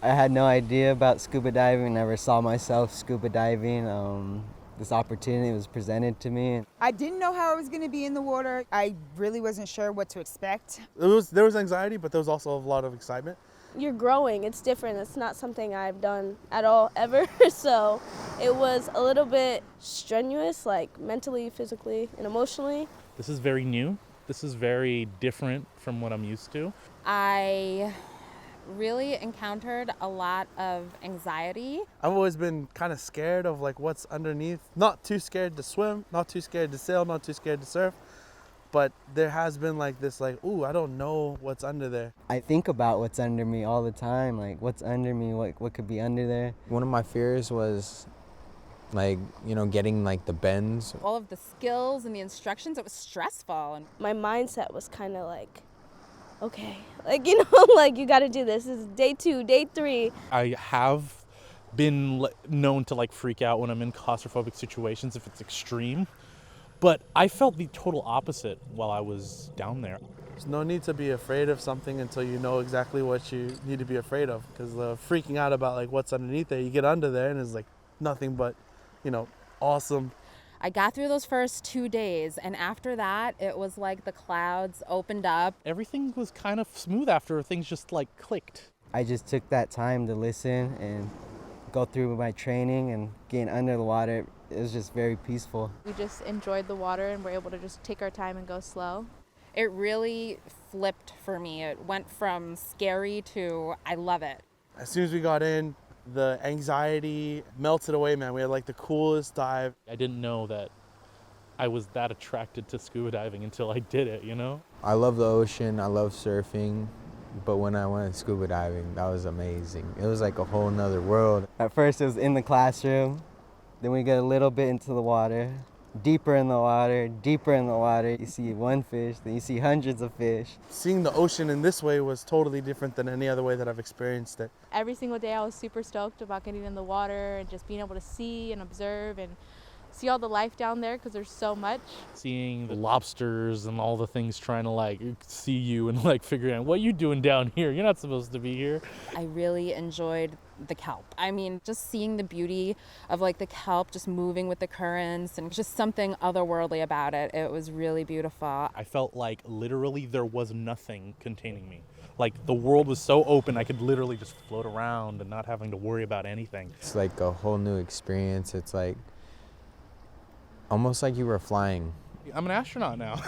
I had no idea about scuba diving, never saw myself scuba diving. This opportunity was presented to me. I didn't know how I was going to be in the water. I really wasn't sure what to expect. There was anxiety, but there was also a lot of excitement. You're growing, it's different. It's not something I've done at all ever. So it was a little bit strenuous, like mentally, physically, and emotionally. This is very new. This is very different from what I'm used to. I really encountered a lot of anxiety. I've always been kind of scared of like what's underneath. Not too scared to swim, not too scared to sail, not too scared to surf. But there has been like this like, ooh, I don't know what's under there. I think about what's under me all the time, like what's under me, what could be under there. One of my fears was like, getting like the bends. All of the skills and the instructions, it was stressful. And My mindset was kind of like, okay, like, like you got to do this. This is day 2, day 3. I have been known to like freak out when I'm in claustrophobic situations if it's extreme. But I felt the total opposite while I was down there. There's no need to be afraid of something until you know exactly what you need to be afraid of. Because the freaking out about like what's underneath there, you get under there and it's like nothing but, awesome. I got through those first 2 days, and after that, it was like the clouds opened up. Everything was kind of smooth after things just like clicked. I just took that time to listen and go through my training and getting under the water. It was just very peaceful. We just enjoyed the water and were able to just take our time and go slow. It really flipped for me. It went from scary to I love it. As soon as we got in, the anxiety melted away, man. We had like the coolest dive. I didn't know that I was that attracted to scuba diving until I did it, I love the ocean, I love surfing, but when I went scuba diving, that was amazing. It was like a whole nother world. At first it was in the classroom, then we get a little bit into the water, deeper in the water, deeper in the water. You see one fish, then you see hundreds of fish. Seeing the ocean in this way was totally different than any other way that I've experienced it. Every single day I was super stoked about getting in the water and just being able to see and observe and see all the life down there because there's so much. Seeing the lobsters and all the things trying to like see you and like figuring out what you doing down here. You're not supposed to be here. I really enjoyed the kelp. I mean, just seeing the beauty of like the kelp just moving with the currents and just something otherworldly about it. It was really beautiful. I felt like literally there was nothing containing me. Like the world was so open, I could literally just float around and not having to worry about anything. It's like a whole new experience. It's like almost like you were flying. I'm an astronaut now.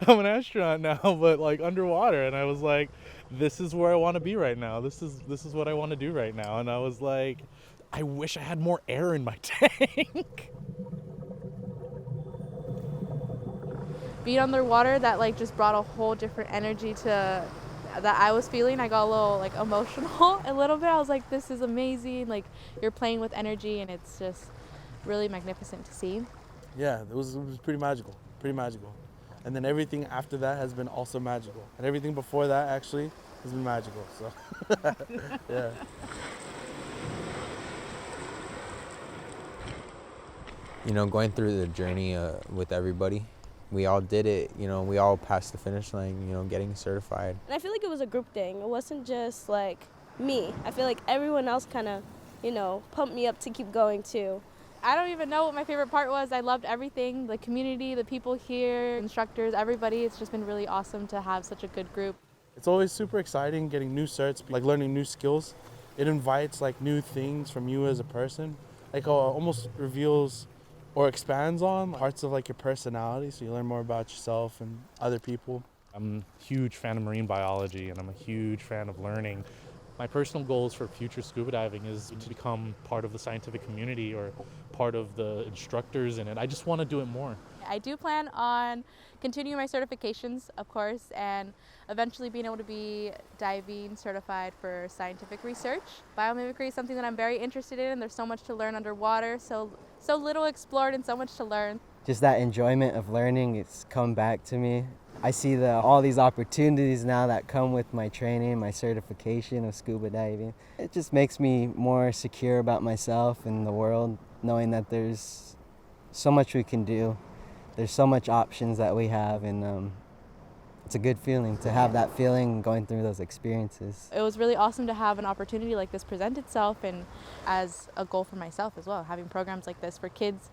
But like underwater, and I was like, this is where I want to be right now. This is what I want to do right now. And I was like, I wish I had more air in my tank. Being underwater, that like just brought a whole different energy to that I was feeling. I got a little like emotional a little bit. I was like, this is amazing. Like you're playing with energy and it's just really magnificent to see. Yeah, it was pretty magical, And then everything after that has been also magical. And everything before that actually has been magical, so yeah. Going through the journey with everybody, we all did it, we all passed the finish line, getting certified. And I feel like it was a group thing. It wasn't just like me. I feel like everyone else kind of, pumped me up to keep going too. I don't even know what my favorite part was. I loved everything, the community, the people here, instructors, everybody. It's just been really awesome to have such a good group. It's always super exciting getting new certs, like learning new skills. It invites like new things from you as a person. Like almost reveals or expands on parts of like your personality, so you learn more about yourself and other people. I'm a huge fan of marine biology, and I'm a huge fan of learning. My personal goals for future scuba diving is to become part of the scientific community or part of the instructors in it. I just want to do it more. I do plan on continuing my certifications, of course, and eventually being able to be diving certified for scientific research. Biomimicry is something that I'm very interested in. There's so much to learn underwater, so little explored and so much to learn. Just that enjoyment of learning, it's come back to me. I see all these opportunities now that come with my training, my certification of scuba diving. It just makes me more secure about myself and the world, knowing that there's so much we can do. There's so much options that we have, and It's a good feeling to have that feeling going through those experiences. It was really awesome to have an opportunity like this present itself, and as a goal for myself as well, having programs like this for kids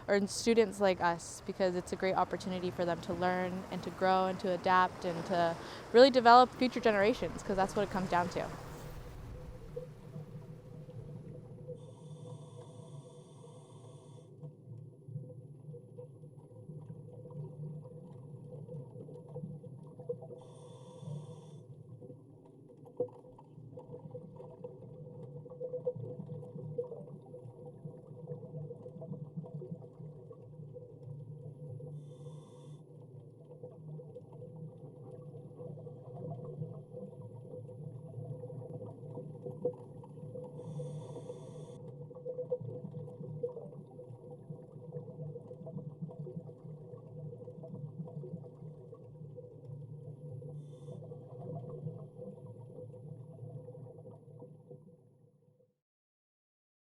or students like us, because it's a great opportunity for them to learn and to grow and to adapt and to really develop future generations, because that's what it comes down to.